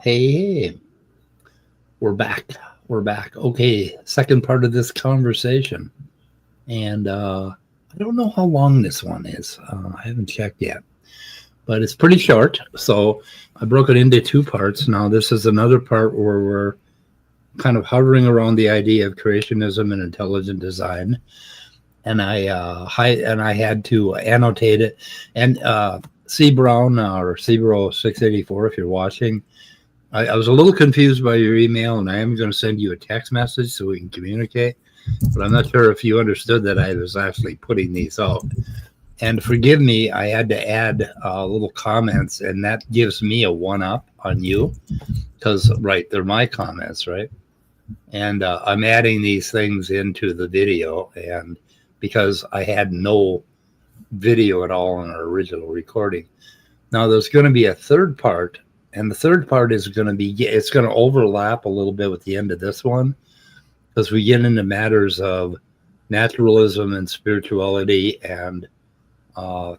Hey, we're back. We're back. Okay, second part of this conversation. And I don't know how long this one is. I haven't checked yet. But it's pretty short. So I broke it into two parts. Now, this is another part where we're kind of hovering around the idea of creationism and intelligent design. And I had to annotate it. And CBrown or CBrown 684, if you're watching, I was a little confused by your email, and I am going to send you a text message so we can communicate. But I'm not sure if you understood that I was actually putting these out. And forgive me, I had to add little comments, and that gives me a one-up on you because, right, they're my comments, right? And I'm adding these things into the video, and because I had no video at all in our original recording. Now, there's going to be a third part. And the third part is going to be, it's going to overlap a little bit with the end of this one because we get into matters of naturalism and spirituality and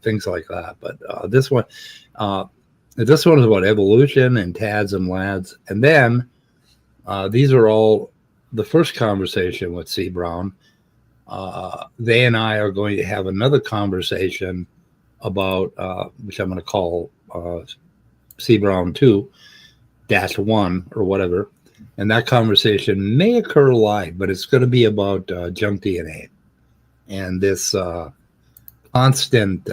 things like that. But this one is about evolution and TADs and LADs. And then these are all the first conversation with CBrown. They and I are going to have another conversation about, which I'm going to call CBrown 2-1 or whatever, and that conversation may occur live, but it's going to be about junk DNA and this constant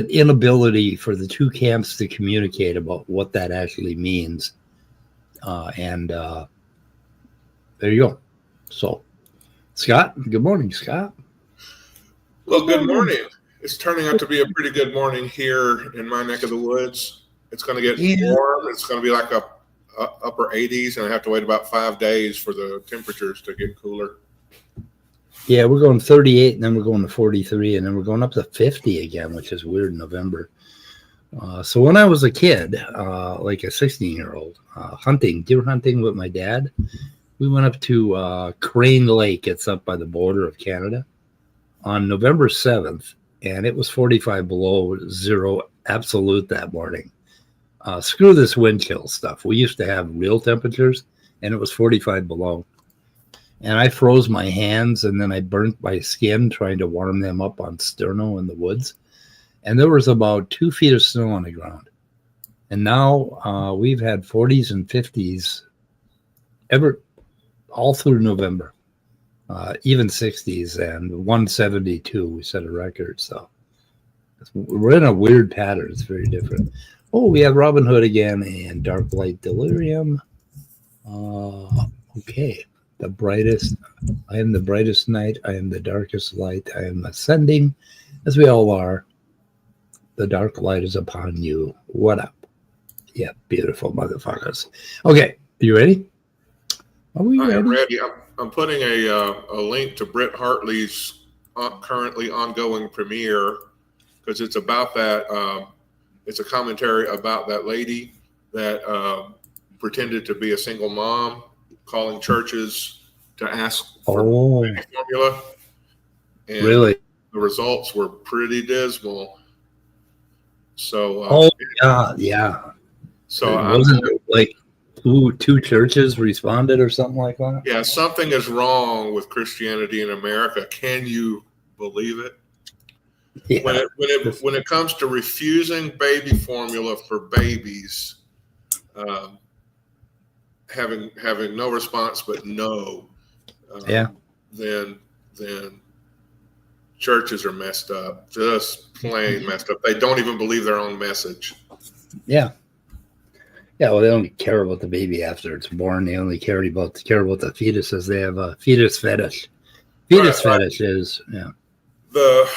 inability for the two camps to communicate about what that actually means. And there you go. So, Scott, good morning, Scott. Well, good morning. It's turning out to be a pretty good morning here in my neck of the woods. It's going to get warm. It's going to be like upper 80s, and I have to wait about 5 days for the temperatures to get cooler. Yeah, we're going 38, and then we're going to 43, and then we're going up to 50 again, which is weird in November. So when I was a kid, like a 16-year-old, deer hunting with my dad, we went up to Crane Lake. It's up by the border of Canada on November 7th. And it was 45 below zero absolute that morning. Screw this wind chill stuff. We used to have real temperatures, and it was 45 below. And I froze my hands, and then I burnt my skin trying to warm them up on sterno in the woods. And there was about 2 feet of snow on the ground. And now we've had 40s and 50s all through November. Even 60s and 172, we set a record. So we're in a weird pattern. It's very different. Oh, we have Robin Hood again and Dark Light Delirium. Okay. The brightest. I am the brightest night. I am the darkest light. I am ascending, as we all are. The dark light is upon you. What up? Yeah, beautiful motherfuckers. Okay. Are you ready? Are we ready? I'm ready. I'm putting a link to Britt Hartley's currently ongoing premiere because it's about that. It's a commentary about that lady that pretended to be a single mom, calling churches to ask for baby formula. And really? The results were pretty dismal. So. Yeah. So wasn't it like two churches responded or something like that? Yeah, something is wrong with Christianity in America. Can you believe it? Yeah. When it comes to refusing baby formula for babies, having no response but no, then churches are messed up, just plain messed up. They don't even believe their own message. Yeah. Yeah, well, they don't care about the baby after it's born. They only care about the fetuses. They have a fetus fetish. Right, Fetus right. fetish is The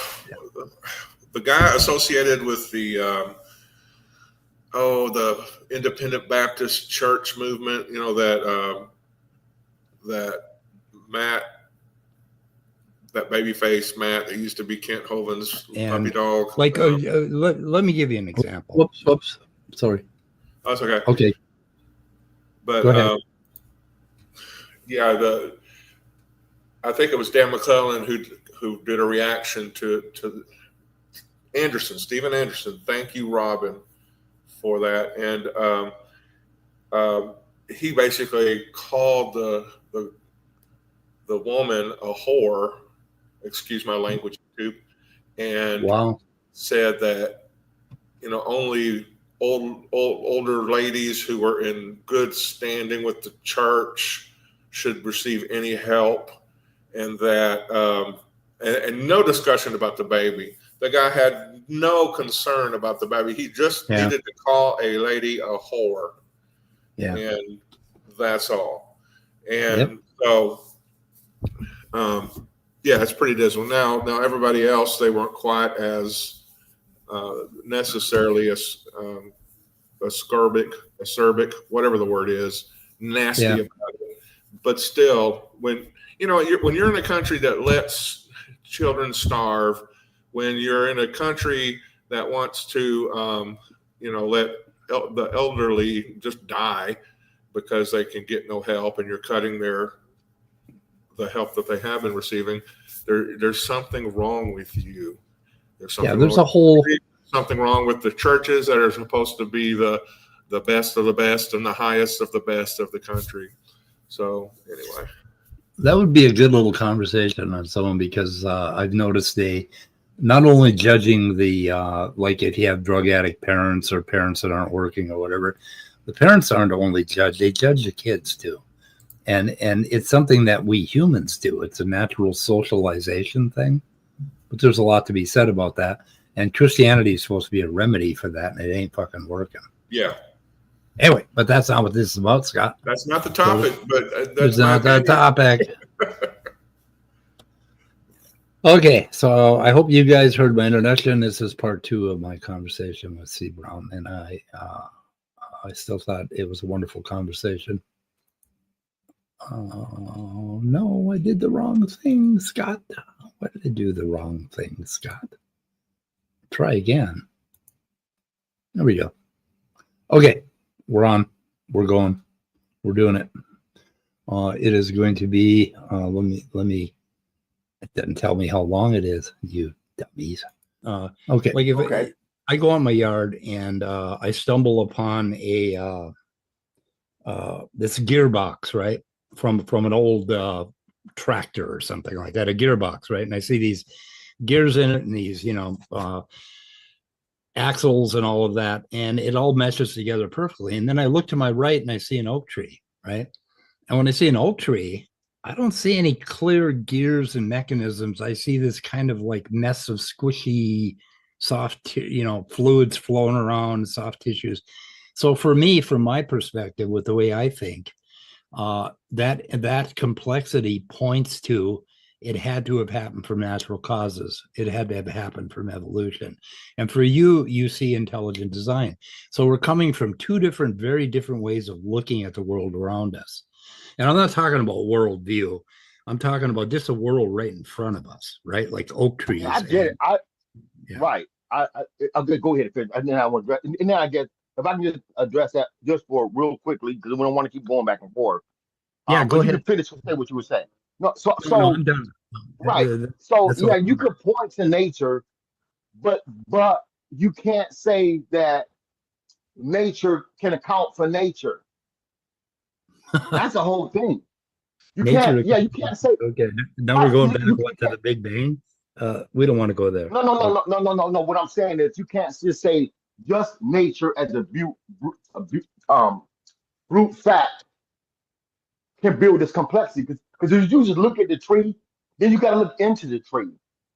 the guy associated with the the Independent Baptist Church movement, you know, that Matt, that baby face Matt that used to be Kent Hovind's puppy and dog. like let me give you an example. Whoops, sorry. That's okay. Okay, But go ahead. Yeah, I think it was Dan McClellan who did a reaction to Stephen Anderson. Thank you, Robin, for that. And he basically called the woman a whore. Excuse my language, too, and Wow. said that, you know, only older ladies who are in good standing with the church should receive any help, and that and no discussion about the baby. The guy had no concern about the baby. He just needed to call a lady a whore. Yeah. And that's all. And so yeah, it's pretty dismal. Now everybody else, they weren't quite as necessarily as acerbic, whatever the word is, nasty about it. But still, when you're in a country that lets children starve, when you're in a country that wants to let the elderly just die because they can get no help, and you're cutting the help that they have been receiving, there's something wrong with you. There's something wrong with the churches that are supposed to be the best of the best and the highest of the best of the country. So anyway, that would be a good little conversation on someone, because I've noticed they not only judging the like if you have drug addict parents or parents that aren't working or whatever, the parents aren't only judged, they judge the kids too. And it's something that we humans do. It's a natural socialization thing, but there's a lot to be said about that. And Christianity is supposed to be a remedy for that, and it ain't fucking working. Yeah. Anyway, but that's not what this is about, Scott. That's not the topic, but that's not the topic. Okay, so I hope you guys heard my introduction. This is part 2 of my conversation with CBrown, and I still thought it was a wonderful conversation. Oh, no, I did the wrong thing, Scott. Why did I do the wrong thing, Scott? Try again. There we go. Okay, we're on. We're going. We're doing it. It is going to be, let me, it didn't tell me how long it is, you dummies. Okay. Like if I go on my yard and I stumble upon a this gearbox, right? From an old tractor or something like that, a gearbox, right? And I see these gears in it and these, axles and all of that, and it all meshes together perfectly. And then I look to my right and I see an oak tree, right? And when I see an oak tree, I don't see any clear gears and mechanisms. I see this kind of like mess of squishy, soft, fluids flowing around, soft tissues. So for me, from my perspective, with the way I think, that complexity points to it had to have happened from natural causes. It had to have happened from evolution. And for you see intelligent design. So we're coming from two very different ways of looking at the world around us. And I'm not talking about worldview. I'm talking about just a world right in front of us, right? Like oak trees. I get it. Right. I'm going to go ahead and then I want to, and then I guess if I can just address that just for real quickly, because we don't want to keep going back and forth. Yeah, go ahead. You can finish and say what you were saying. No, I'm done. Right. So yeah, you could point to nature, but you can't say that nature can account for nature. That's the whole thing. You can't say. Okay, now we're going back to the Big Bang. We don't want to go there. No. What I'm saying is you can't just say just nature as a brute fact can build this complexity, because if you just look at the tree, then you got to look into the tree.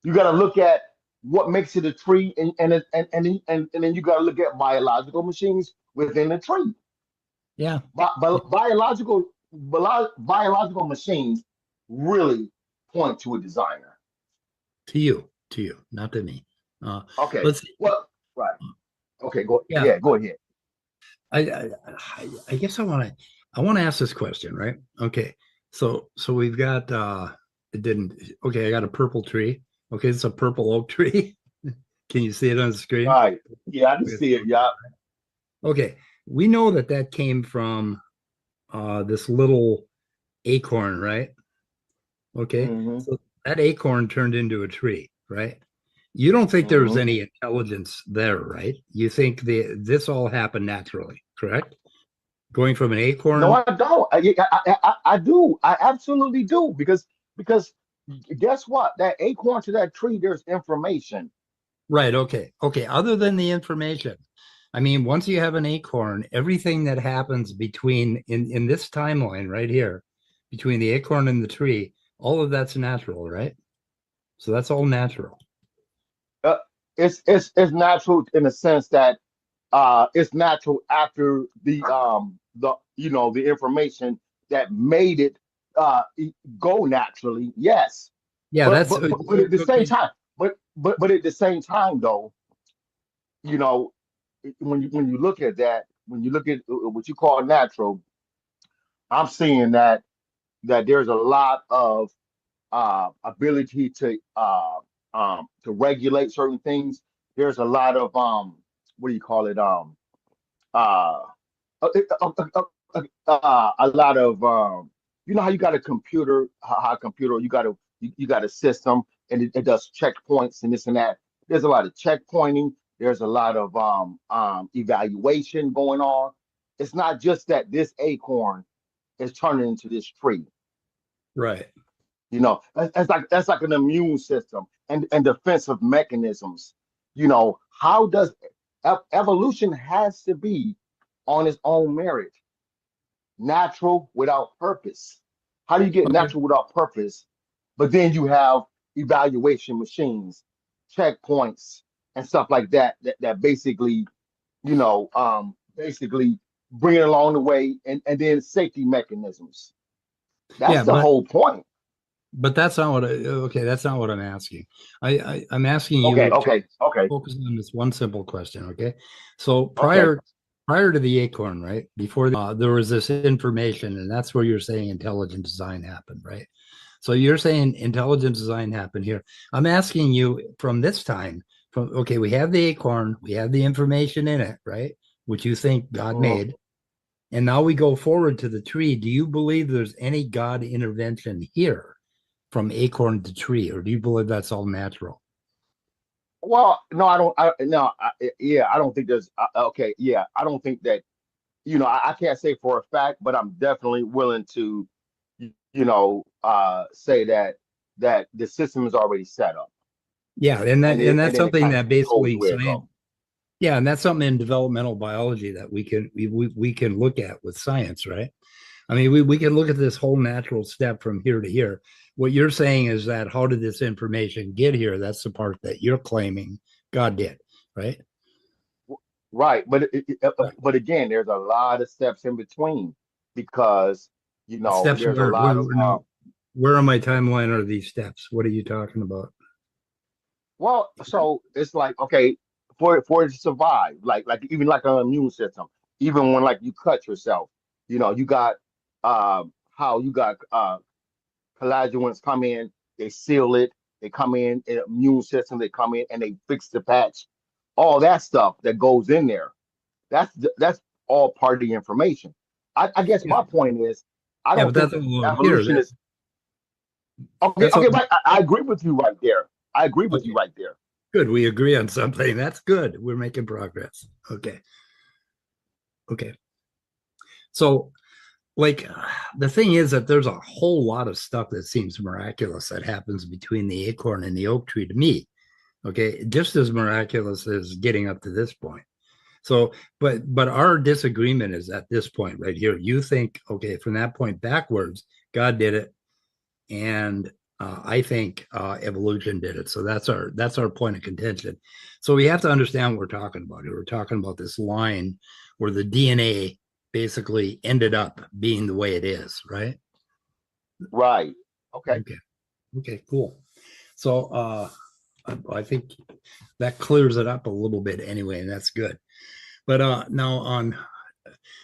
You got to look at what makes it a tree, and then you got to look at biological machines within the tree. Yeah. Biological machines really point to a designer. To you, not to me. Okay. Let's. Well, right. Okay. Go. Yeah. Yeah. Go ahead. I guess I want to ask this question, right? Okay. So we've got it didn't okay, I got a purple tree. Okay, it's a purple oak tree. Can you see it on the screen? Right. Yeah, I can see it. Yeah. Okay. We know that that came from this little acorn, right? Okay. Hmm. So that acorn turned into a tree, right? You don't think there was Hmm. any intelligence there, right? You think this all happened naturally, correct? Going from an No, acorn. I don't. I do. I absolutely do because guess what? That acorn to that tree, there's information. Right. Okay. Okay. Other than the information, I mean, once you have an acorn, everything that happens between in this timeline right here, between the acorn and the tree, all of that's natural, right? So that's all natural. Uh, it's natural in the sense that it's natural after the the information that made it go naturally. Yes, Yeah, but that's but but, but at the same okay. time, but at the same time though, you know, when you look at that, when you look at what you call natural, I'm seeing that there's a lot of ability to regulate certain things. There's a lot of what do you call it uh, uh, a lot of how you got a computer, how a computer you got a system and it does checkpoints and this and that. There's a lot of checkpointing. There's a lot of evaluation going on. It's not just that this acorn is turning into this tree. Right. That's like an immune system and defensive mechanisms. How does evolution has to be on its own merit, natural without purpose. How do you get Okay. natural without purpose? But then you have evaluation machines, checkpoints, and stuff like that basically, basically bring it along the way and then safety mechanisms. That's Yeah, the whole point. but that's not what okay, that's not what I'm asking. I'm asking Okay, you to okay, okay, focus on this one simple question, okay? So okay. prior to the acorn, right? Before there was this information, and that's where you're saying intelligent design happened, right? So you're saying intelligent design happened here. I'm asking you from this time, from okay, we have the acorn, we have the information in it, right? Which you think God Mhm. made. And now we go forward to the tree. Do you believe there's any God intervention here from acorn to tree, or do you believe that's all natural? Well, no, I don't. No, yeah, I don't think there's. Okay, yeah, I don't think that. I can't say for a fact, but I'm definitely willing to, say that the system is already set up, Yeah, and that's then it something kind that of controls basically where it science. goes. Yeah, and that's something in developmental biology that we can look at with science, right? I mean, we can look at this whole natural step from here to here. What you're saying is that how did this information get here? That's the part that you're claiming God did, right? Right, but Right. but again, there's a lot of steps in between because Steps there's a lot of no, where on my timeline are these steps? What are you talking about? well, so it's like okay, for it to survive, like even like an immune system, even when like you cut yourself, you got how you got collagenants come in, they seal it, they come in, immune system, they come in and they fix the patch, all that stuff that goes in there. That's all part of the information. I guess Yeah, my point is, I yeah, don't but that's think all over here. evolution is okay. That's all Okay, right. I agree with you right there. I agree with you okay. right there. Good. We agree on something. That's good. We're making progress. Okay. Okay. So, like, the thing is that there's a whole lot of stuff that seems miraculous that happens between the acorn and the oak tree to me. Okay. Just as miraculous as getting up to this point. So, but our disagreement is at this point right here. You think, okay, from that point backwards, God did it, and I think evolution did it. So that's our point of contention. So we have to understand what we're talking about here. We're talking about this line where the DNA basically ended up being the way it is, right? Right. Okay. Okay. Okay, cool. So I think that clears it up a little bit anyway, and that's good. But now on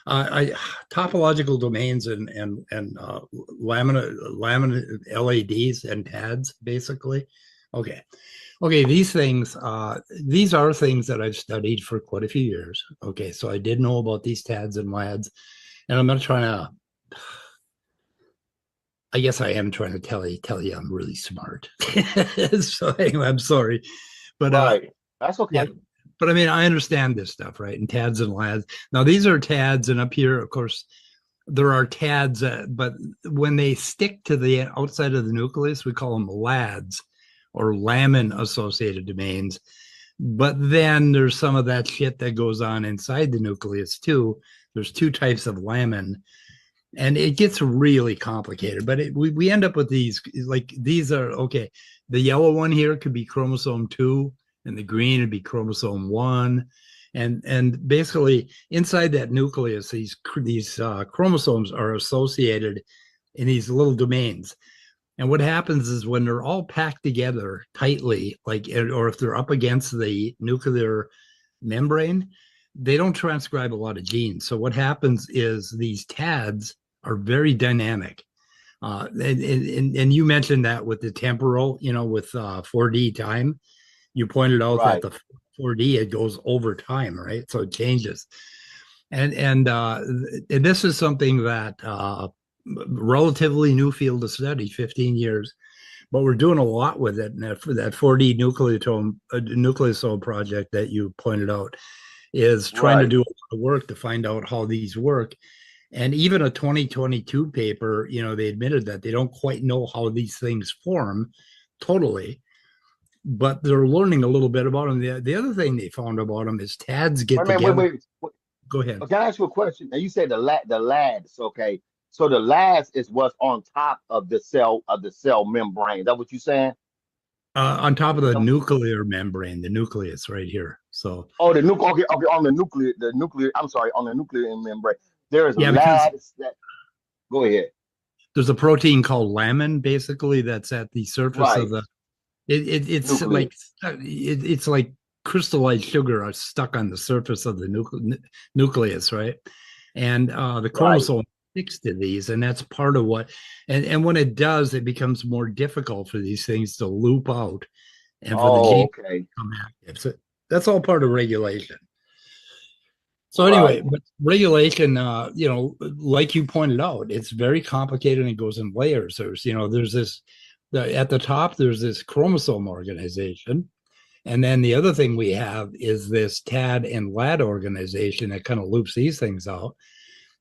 topological domains and lamina LADs and TADs, basically. Okay. Okay, these things, these are things that I've studied for quite a few years. Okay, so I did know about these TADs and LADs, and I'm not trying to, I guess I am trying to tell you I'm really smart. So anyway, I'm sorry. But right. That's yeah, okay. but I mean, I understand this stuff, right? And TADs and LADs. Now, these are TADs, and up here, of course, there are TADs, but when they stick to the outside of the nucleus, we call them LADs or lamin associated domains. But then there's some of that shit that goes on inside the nucleus too. There's two types of lamin, and it gets really complicated. But we end up with these, like these are okay. The yellow one here could be chromosome 2, and the green would be chromosome 1. And basically inside that nucleus, these chromosomes are associated in these little domains. And what happens is when they're all packed together tightly, like, or if they're up against the nuclear membrane, they don't transcribe a lot of genes. So what happens is these TADs are very dynamic. And you mentioned that with the temporal, with 4D time, you pointed out that Right. the 4D, it goes over time, right? So it changes. And this is something that relatively new field of study, 15 years, but we're doing a lot with it. And for that 4D nucleosome project that you pointed out is trying to Right. do a lot of work to find out how these work. And even a 2022 paper, they admitted that they don't quite know how these things form totally, but they're learning a little bit about them. The other thing they found about them is TADs get Wait, together. wait. Go ahead. Can I ask you a question? Now you said the lads, okay. So the lads is what's on top of the cell membrane. Is that what you're saying? On top of the nuclear membrane, the nucleus right here. So Oh, the nuclear. Okay, on the nuclear. I'm sorry, on the nuclear membrane. There is yeah, because lads that. Go ahead. there's a protein called lamin, basically, that's at the surface of Right. the. It's Nucleus. like it's like crystallized sugar are stuck on the surface of the nucleus, right? And the Right. chromosome sticks to these, and that's part of what. And when it does, it becomes more difficult for these things to loop out, and for the Oh, gene okay. to come active. So that's all part of regulation. So anyway, Right. but regulation, like you pointed out, it's very complicated and it goes in layers. There's this at the top, there's this chromosome organization. And then the other thing we have is this TAD and LAD organization that kind of loops these things out.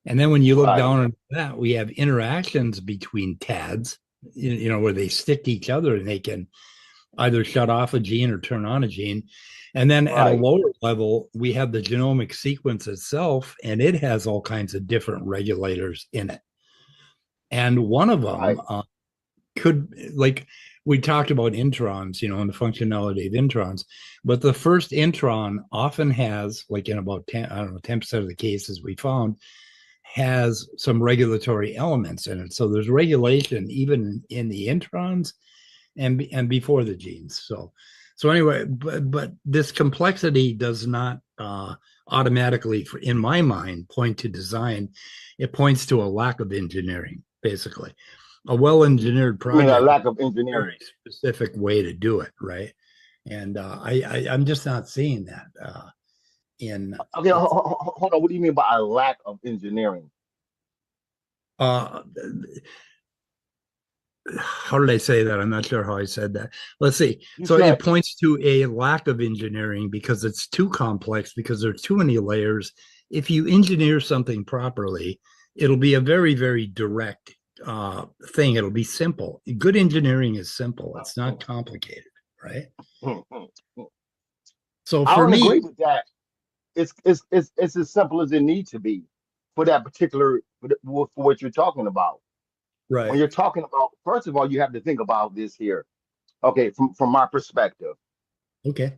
And then when you look Right. down at that, we have interactions between TADs, where they stick to each other and they can either shut off a gene or turn on a gene. And then at a Right. lower level, we have the genomic sequence itself, and it has all kinds of different regulators in it. And one of them Right. could, like, we talked about introns, and the functionality of introns, but the first intron often has, like in about 10, I don't know, 10% of the cases we found, has some regulatory elements in it. So there's regulation even in the introns and before the genes. So anyway, but this complexity does not automatically, in my mind, point to design. It points to a lack of engineering, basically. A well-engineered I mean, a project, lack of very engineering. specific way to do it, right? And I'm just not seeing that in. Okay, hold on. What do you mean by a lack of engineering? Uh, how did I say that? I'm not sure how I said that. Let's see. You So said it points to a lack of engineering because it's too complex, because there are too many layers. If you engineer something properly, it'll be a very, very direct thing. It'll be simple. Good engineering is simple. It's not complicated, right? So I for don't me, agree with that. It's as simple as it needs to be for that particular for what you're talking about. When right. you're talking about, first of all, you have to think about this here. Okay, from my perspective, Okay.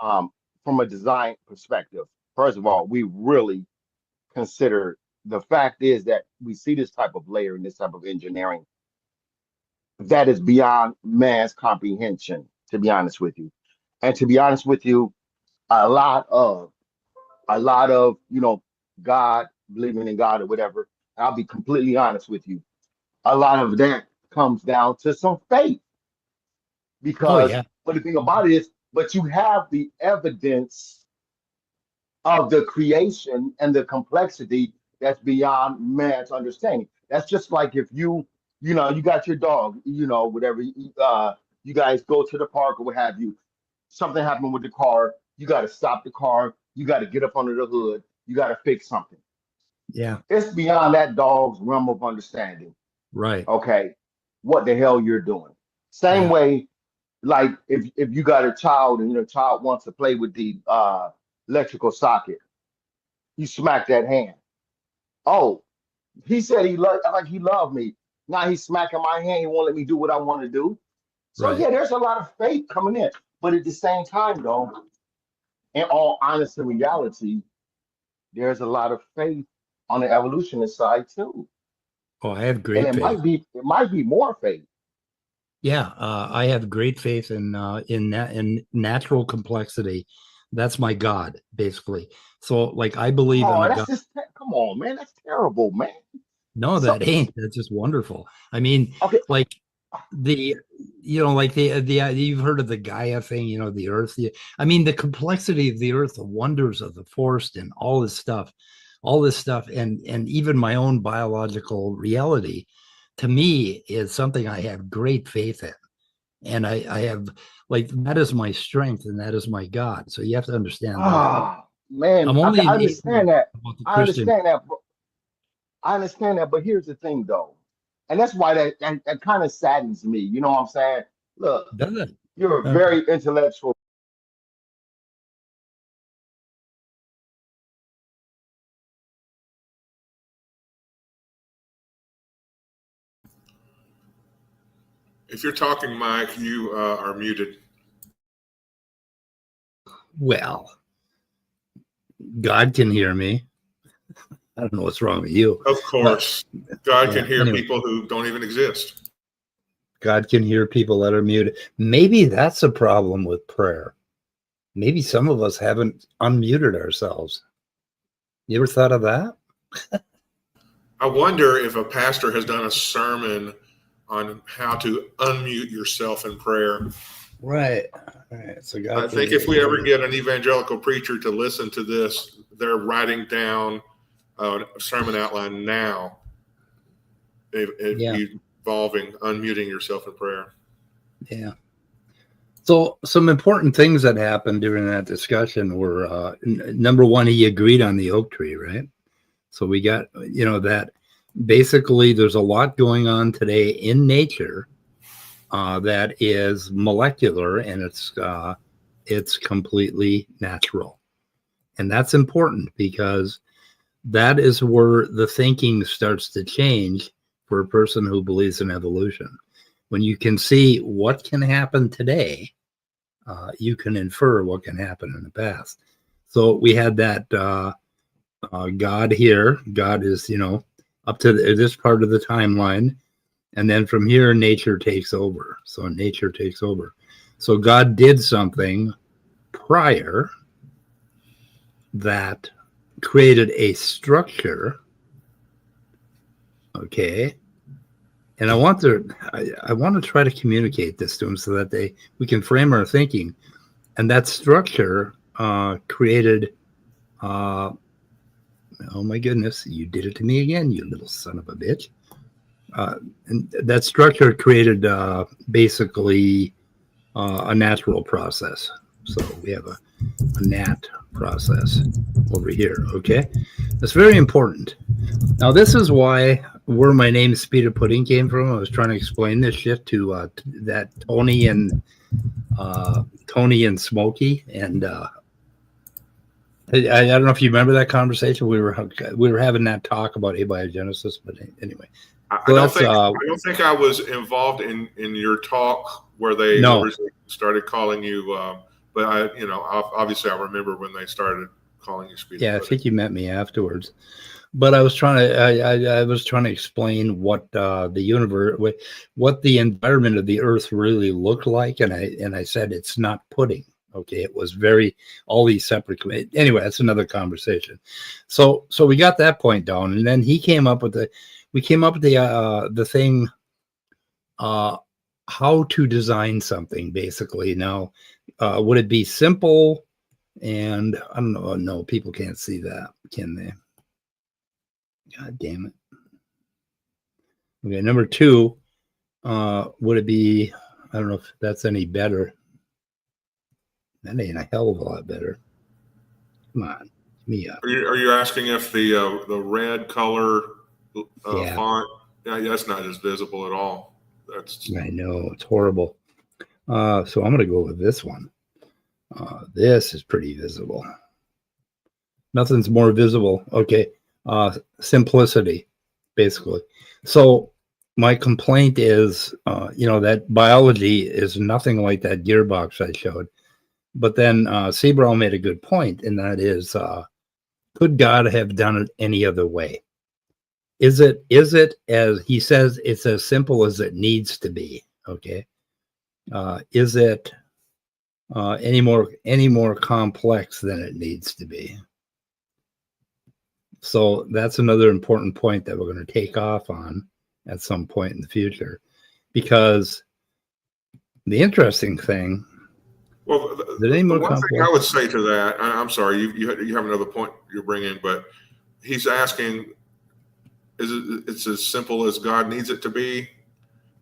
um, from a design perspective, first of all, we really consider the fact is that we see this type of layer and this type of engineering that is beyond man's comprehension, to be honest with you. And to be honest with you, a lot of God, believing in God or whatever, I'll be completely honest with you. A lot of that comes down to some faith. Oh Because yeah. but the thing about it is, but you have the evidence of the creation and the complexity that's beyond man's understanding. That's just like if you got your dog, whatever, you guys go to the park or what have you, something happened with the car, you got to stop the car, you got to get up under the hood, you got to fix something. Yeah. It's beyond that dog's realm of understanding. Right. Okay, what the hell you're doing? Same Yeah. way, like if you got a child and your child wants to play with the electrical socket, you smack that hand. Oh, he said he loved me. Now he's smacking my hand. He won't let me do what I want to do. So Right. yeah, there's a lot of faith coming in, but at the same time, though, in all honesty and reality, there's a lot of faith on the evolutionist side too, Oh, I have and great it faith. might be more faith. Yeah, I have great faith in natural complexity. That's my God, basically. So, like, I believe in Oh, a that's God. just come on, man. That's terrible, man. No, So that ain't. That's just wonderful. I mean, okay, like the, like the you've heard of the Gaia thing, the Earth. I mean, the complexity of the Earth, the wonders of the forest, and all this stuff, and even my own biological reality, to me, is something I have great faith in. And I have, like, that is my strength and that is my God. So you have to understand that. man, I'm okay, only I an atheist understand that. about the I Christian. understand that. I understand that, but here's the thing, though, and that's why that kind of saddens me. You know what I'm saying? Look, Does it? you're a Okay. very intellectual. If you're talking, Mike, you are muted. Well, God can hear me. I don't know what's wrong with you. Of course, God can hear anyway, people who don't even exist. God can hear people that are muted. Maybe that's a problem with prayer. Maybe some of us haven't unmuted ourselves. You ever thought of that? I wonder if a pastor has done a sermon on how to unmute yourself in prayer. Right. All right. So God I think if we ever get an evangelical preacher to listen to this, they're writing down a sermon outline now, involving unmuting yourself in prayer. Yeah. So some important things that happened during that discussion were, number one, he agreed on the oak tree, right? So we got, that basically there's a lot going on today in nature that is molecular, and it's completely natural. And that's important because that is where the thinking starts to change for a person who believes in evolution. When you can see what can happen today, you can infer what can happen in the past. So we had that God here. God is, up to this part of the timeline. And then from here, nature takes over. So nature takes over. So God did something prior that created a structure. Okay. And I want to try to communicate this to them so that we can frame our thinking. And that structure created, oh my goodness, you did it to me again, you little son of a bitch. And that structure created basically a natural process. So we have a nat process over here, okay? That's very important. Now, this is where my name Speed of Pudding came from. I was trying to explain this shit to that Tony and Smokey, and I don't know if you remember that conversation. We were having that talk about abiogenesis, but anyway. I don't think I was involved in your talk where they originally started calling you, but obviously I remember when they started calling you Speedy. Yeah, I think you met me afterwards. But I was trying to I was trying to explain what the universe, what the environment of the Earth really looked like, and I said it's not pudding. Okay, it was very all these separate. Anyway, that's another conversation. So we got that point down, and then we came up with the thing, how to design something basically. Now, would it be simple? And I don't know. No, people can't see that, can they? God damn it. Okay, number 2, would it be, I don't know if that's any better. That ain't a hell of a lot better. Come on, me up. Are you asking if the red color Yeah. font? Yeah, that's not as visible at all. I know, it's horrible. So I'm gonna go with this one. This is pretty visible. Nothing's more visible. Okay. Simplicity, basically. So my complaint is, that biology is nothing like that gearbox I showed. But then CBrown made a good point, and that is, could God have done it any other way? Is it, as he says, it's as simple as it needs to be? Okay. Is it any more complex than it needs to be? So that's another important point that we're going to take off on at some point in the future, because the interesting thing. Well, the one thing I would say to that, I'm sorry, you have another point you're bringing, but he's asking, it's as simple as God needs it to be,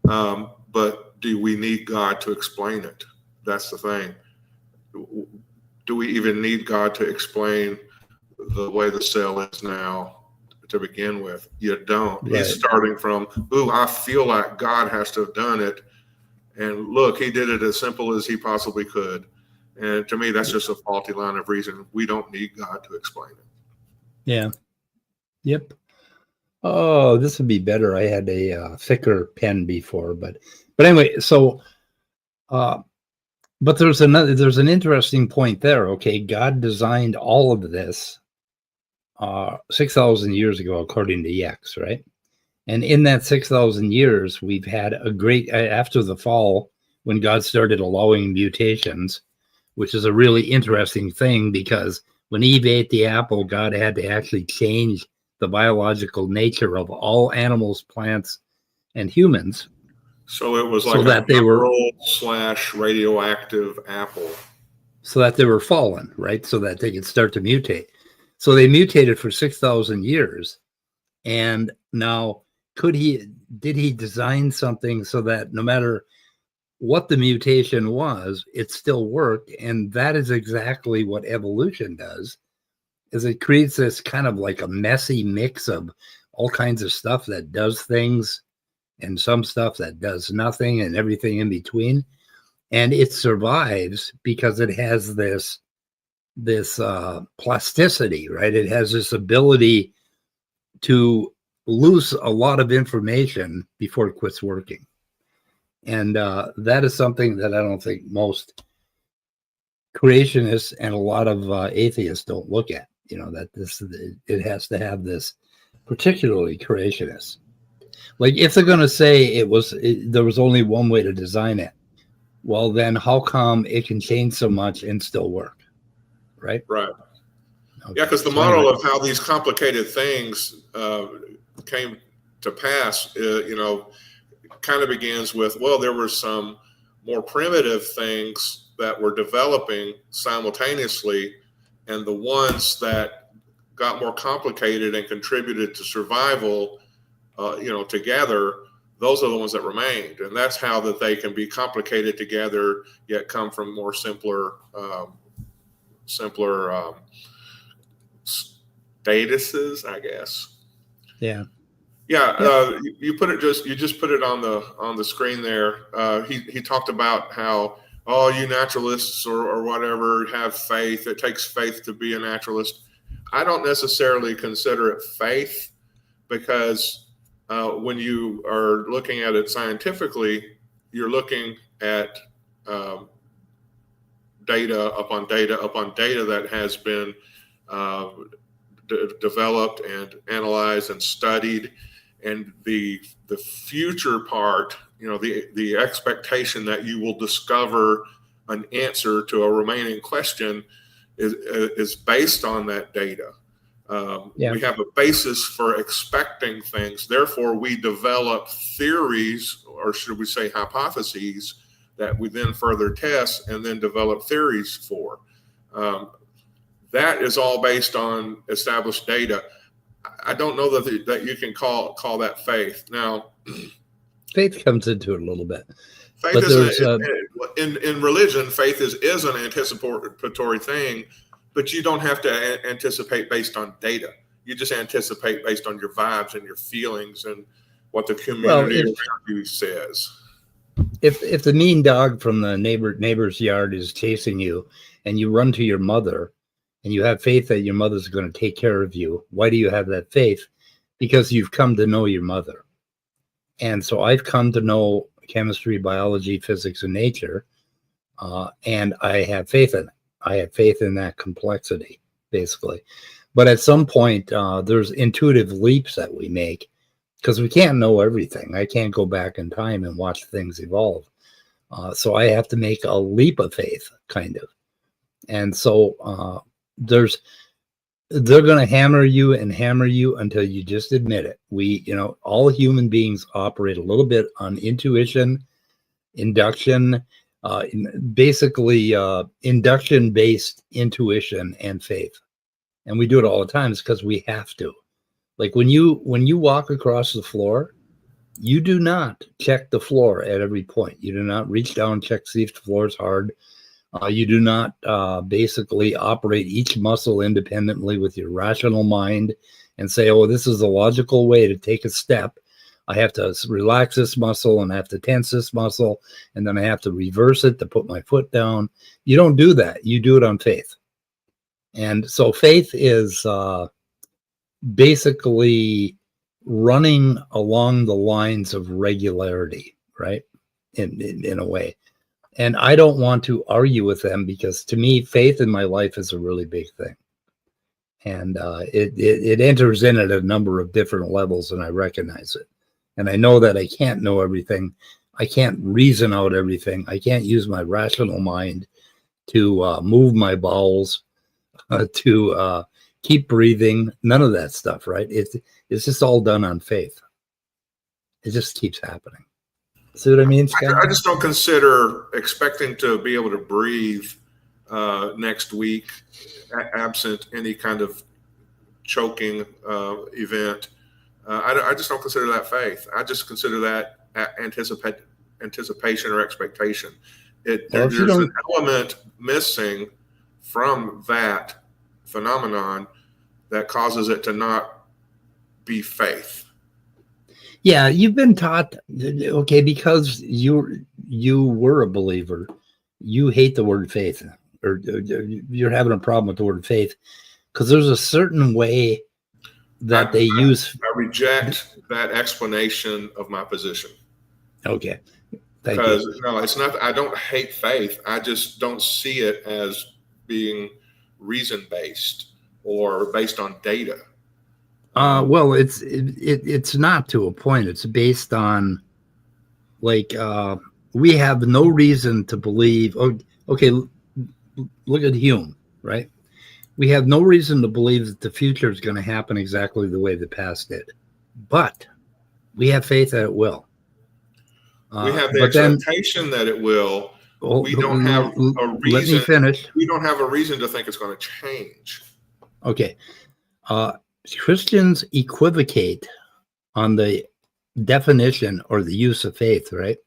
but do we need God to explain it? That's the thing. Do we even need God to explain the way the cell is now to begin with? You don't. Right. He's starting from, I feel like God has to have done it. And look, he did it as simple as he possibly could. And to me, that's just a faulty line of reason. We don't need God to explain it. Yeah. Yep. Oh, this would be better. I had a thicker pen before, but anyway, so but there's an interesting point there. Okay, God designed all of this 6,000 years ago, according to Yex, right? And in that 6,000 years, we've had a great, after the fall, when God started allowing mutations, which is a really interesting thing, because when Eve ate the apple, God had to actually change the biological nature of all animals, plants, and humans. So it was like so that they were / radioactive apple. So that they were fallen, right? So that they could start to mutate. So they mutated for 6,000 years. And now, did he design something so that no matter what the mutation was, it still worked? And that is exactly what evolution does, is it creates this kind of like a messy mix of all kinds of stuff that does things and some stuff that does nothing and everything in between. And it survives because it has this plasticity, right? It has this ability to lose a lot of information before it quits working. And that is something that I don't think most creationists and a lot of atheists don't look at, that it has to have this, particularly creationists. Like, if they're going to say there was only one way to design it, well, then how come it can change so much and still work? Right? Right. Okay. Yeah, because the model of how these complicated things came to pass, kind of begins with, well, there were some more primitive things that were developing simultaneously, and the ones that got more complicated and contributed to survival, together, those are the ones that remained. And that's how that they can be complicated together, yet come from more simpler statuses, I guess. Yeah. Yeah. You just put it on the screen there. He talked about how, you naturalists or whatever have faith. It takes faith to be a naturalist. I don't necessarily consider it faith, because when you are looking at it scientifically, you're looking at data upon data upon data that has been uh, developed and analyzed and studied. And the future part, the expectation that you will discover an answer to a remaining question is based on that data. We have a basis for expecting things. Therefore, we develop theories, or should we say hypotheses, that we then further test and then develop theories for. That is all based on established data. I don't know that you can call that faith. Now, faith comes into it a little bit. Faith is in religion. Faith is an anticipatory thing, but you don't have to anticipate based on data. You just anticipate based on your vibes and your feelings and what the community around you says. If the mean dog from the neighbor's yard is chasing you, and you run to your mother, and you have faith that your mother's going to take care of you, why do you have that faith? Because you've come to know your mother. And so I've come to know chemistry, biology, physics, and nature, and I have faith in it. I have faith in that complexity, basically. But at some point, there's intuitive leaps that we make, because we can't know everything. I can't go back in time and watch things evolve. So I have to make a leap of faith, kind of. And so they're going to hammer you until you just admit it. All human beings operate a little bit on intuition, induction, basically induction-based intuition and faith. And we do it all the time. It's because we have to. Like when you walk across the floor, you do not check the floor at every point. You do not reach down and check to see if the floor is hard. You do not basically operate each muscle independently with your rational mind and say, oh, this is a logical way to take a step. I have to relax this muscle and I have to tense this muscle, and then I have to reverse it to put my foot down. You don't do that. You do it on faith. And so faith is basically running along the lines of regularity, right? In a way. And I don't want to argue with them, because to me, faith in my life is a really big thing. And it enters in at a number of different levels, and I recognize it. And I know that I can't know everything. I can't reason out everything. I can't use my rational mind to move my bowels, to keep breathing. None of that stuff, right? It's just all done on faith. It just keeps happening. See what I mean, Scott? I just don't consider expecting to be able to breathe next week, absent any kind of choking event. I just don't consider that faith. I just consider that anticipation or expectation. There's an element missing from that phenomenon that causes it to not be faith. Yeah, you've been taught, okay, because you were a believer, you hate the word faith, or you're having a problem with the word faith, because there's a certain way that they use. I reject that explanation of my position. Okay. Because no, it's not. I don't hate faith. I just don't see it as being reason-based or based on data. Well, it's not to a point. It's based on, like, we have no reason to believe. Okay, look at Hume, right? We have no reason to believe that the future is going to happen exactly the way the past did, but we have faith that it will. We have the expectation that it will. We don't have a reason. Let me finish. We don't have a reason to think it's going to change. Okay. Christians equivocate on the definition or the use of faith, right?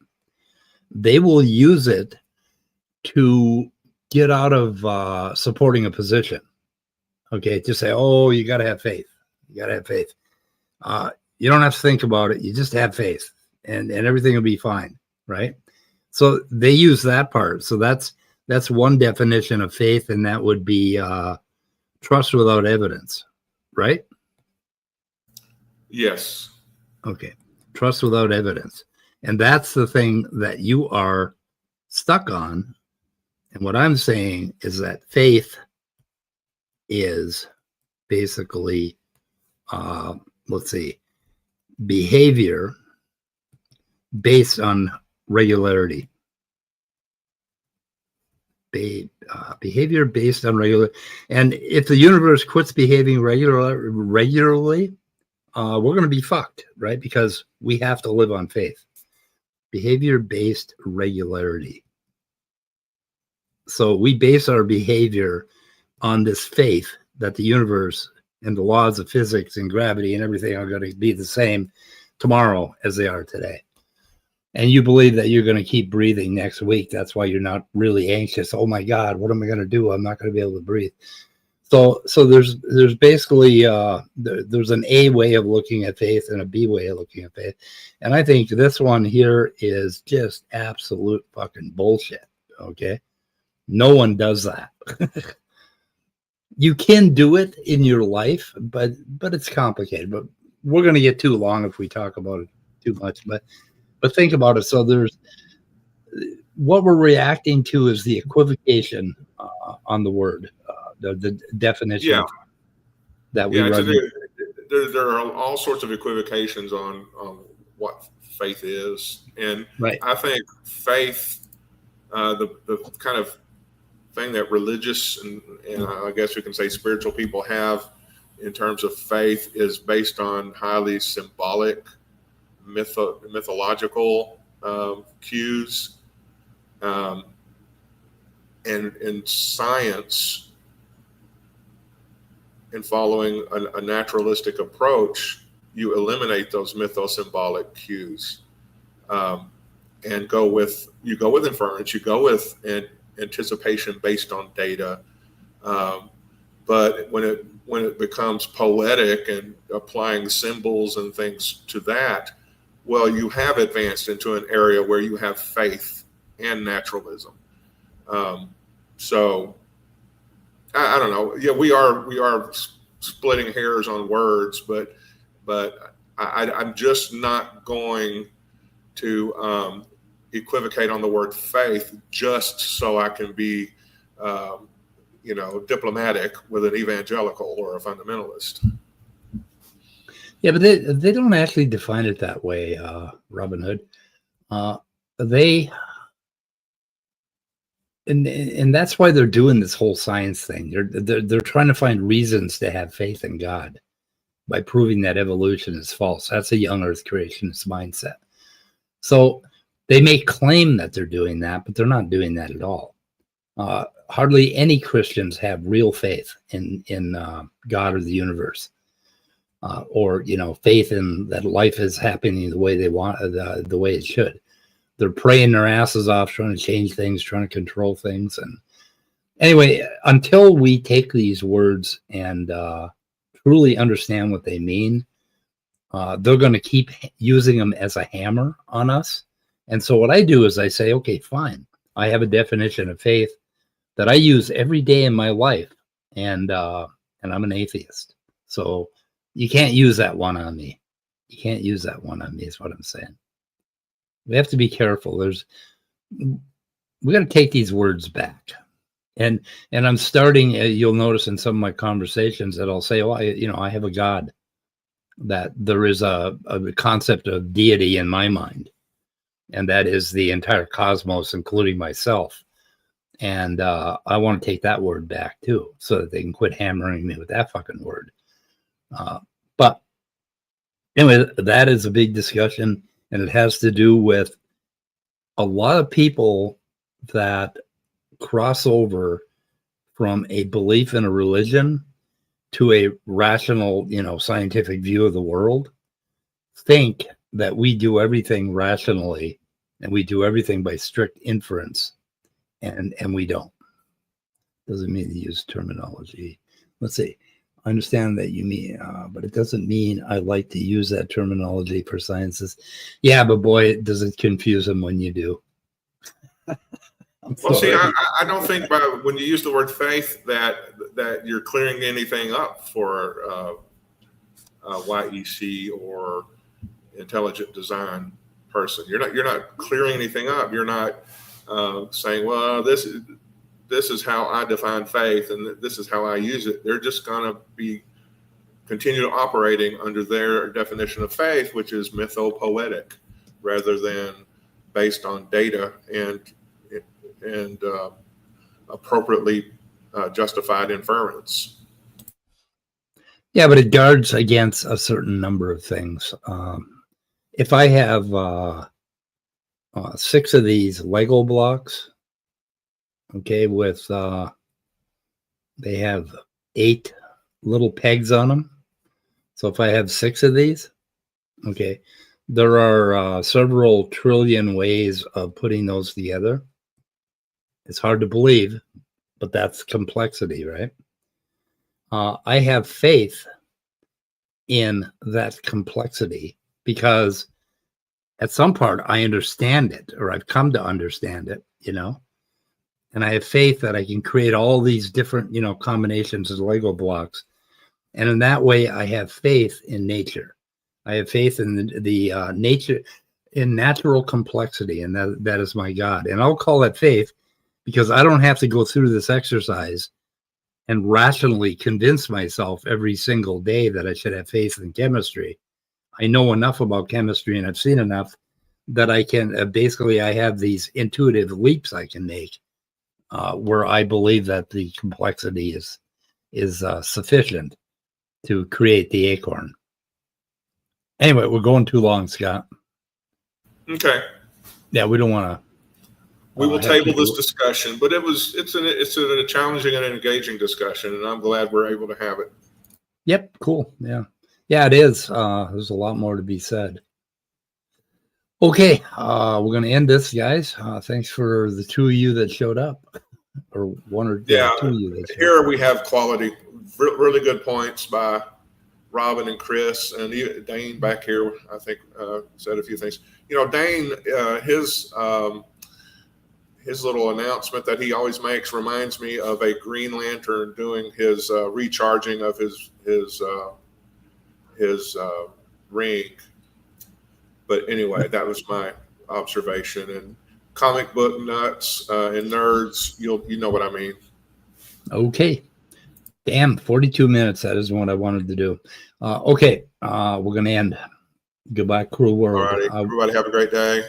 They will use it to get out of supporting a position. Okay, to say, oh, you got to have faith. You got to have faith. You don't have to think about it. You just have faith, and everything will be fine, right? So they use that part. So that's one definition of faith, and that would be trust without evidence, right? Yes. Okay. Trust without evidence. And that's the thing that you are stuck on. And what I'm saying is that faith is basically, let's see, behavior based on regularity. Behavior based on regular, and if the universe quits behaving regularly, we're going to be fucked, right? Because we have to live on faith. Behavior based regularity. So we base our behavior on this faith that the universe and the laws of physics and gravity and everything are going to be the same tomorrow as they are today. And you believe that you're going to keep breathing next week. That's why you're not really anxious. Oh my God, what am I going to do? I'm not going to be able to breathe. So there's basically there's an A way of looking at faith and a B way of looking at faith. And I think this one here is just absolute fucking bullshit. Okay. No one does that. You can do it in your life, but it's complicated. But we're going to get too long if we talk about it too much. But think about it. So there's what we're reacting to is the equivocation on the word, the definition that we run. There are all sorts of equivocations on what faith is, and I think faith, the kind of thing that religious and I guess we can say spiritual people have in terms of faith is based on highly symbolic, mythological cues, and in science, in following a naturalistic approach, you eliminate those mythosymbolic cues, and go with inference. You go with anticipation based on data, but when it becomes poetic and applying symbols and things to that, well, you have advanced into an area where you have faith and naturalism. So I don't know. Yeah, we are splitting hairs on words, but I'm just not going to equivocate on the word faith just so I can be, diplomatic with an evangelical or a fundamentalist. Yeah, but they don't actually define it that way, Robin Hood. And that's why they're doing this whole science thing. They're trying to find reasons to have faith in God by proving that evolution is false. That's a young Earth creationist mindset. So they may claim that they're doing that, but they're not doing that at all. Hardly any Christians have real faith in God or the universe, or faith in that life is happening the way they want, the way it should. They're praying their asses off, trying to change things, trying to control things. And anyway, until we take these words and truly understand what they mean, they're going to keep using them as a hammer on us. And so what I do is I say, okay, fine. I have a definition of faith that I use every day in my life, and I'm an atheist. So you can't use that one on me. You can't use that one on me is what I'm saying. We have to be careful. We got to take these words back. And I'm starting, you'll notice in some of my conversations that I'll say, well, I have a God, that there is a concept of deity in my mind. And that is the entire cosmos, including myself. And I want to take that word back too, so that they can quit hammering me with that fucking word. But anyway, that is a big discussion. And it has to do with a lot of people that cross over from a belief in a religion to a rational, scientific view of the world, think that we do everything rationally and we do everything by strict inference, and we don't. Doesn't mean to use terminology. Let's see. I understand that you mean, but it doesn't mean I like to use that terminology for sciences. Yeah, but boy, does it confuse them when you do. Well, see, I don't think when you use the word faith that you're clearing anything up for YEC or intelligent design person. You're not clearing anything up. You're not saying, well, this is how I define faith and this is how I use it. They're just going to be continue operating under their definition of faith, which is mythopoetic, rather than based on data and appropriately justified inference. Yeah, but it guards against a certain number of things. If I have 6 of these Lego blocks, okay, with they have 8 little pegs on them. So if I have 6 of these, okay, there are several trillion ways of putting those together. It's hard to believe, but that's complexity, right? I have faith in that complexity because at some part I understand it, or I've come to understand it, you know, and I have faith that I can create all these different, you know, combinations of Lego blocks. And in that way, I have faith in nature. I have faith in the nature, in natural complexity, and that is my God. And I'll call that faith because I don't have to go through this exercise and rationally convince myself every single day that I should have faith in chemistry. I know enough about chemistry and I've seen enough that I can basically, I have these intuitive leaps I can make where I believe that the complexity is sufficient to create the acorn. Anyway, we're going too long, Scott. Okay. Yeah, we don't want to. We will table this discussion, but it's a challenging and engaging discussion, and I'm glad we're able to have it. Yep, cool. Yeah, it is. There's a lot more to be said. Okay, we're going to end this, guys. Thanks for the 2 of you that showed up, or 1 or 2 of you that showed here up. we have quality, really good points by Robin and Chris, and even Dane back here, I think, said a few things. You know, Dane, his little announcement that he always makes reminds me of a Green Lantern doing his recharging of his ring. But anyway, that was my observation. And comic book nuts and nerds, you know what I mean. Okay. Damn, 42 minutes. That is what I wanted to do. Okay, we're going to end. Goodbye, cruel world. All right, everybody have a great day.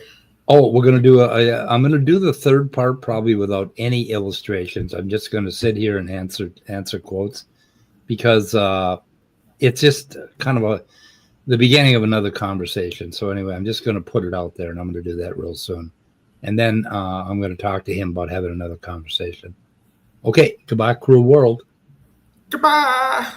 Oh, we're going to do I'm going to do the third part probably without any illustrations. I'm just going to sit here and answer quotes because it's just kind of the beginning of another conversation. So anyway, I'm just going to put it out there, and I'm going to do that real soon. And then I'm going to talk to him about having another conversation. Okay, goodbye, cruel world. Goodbye.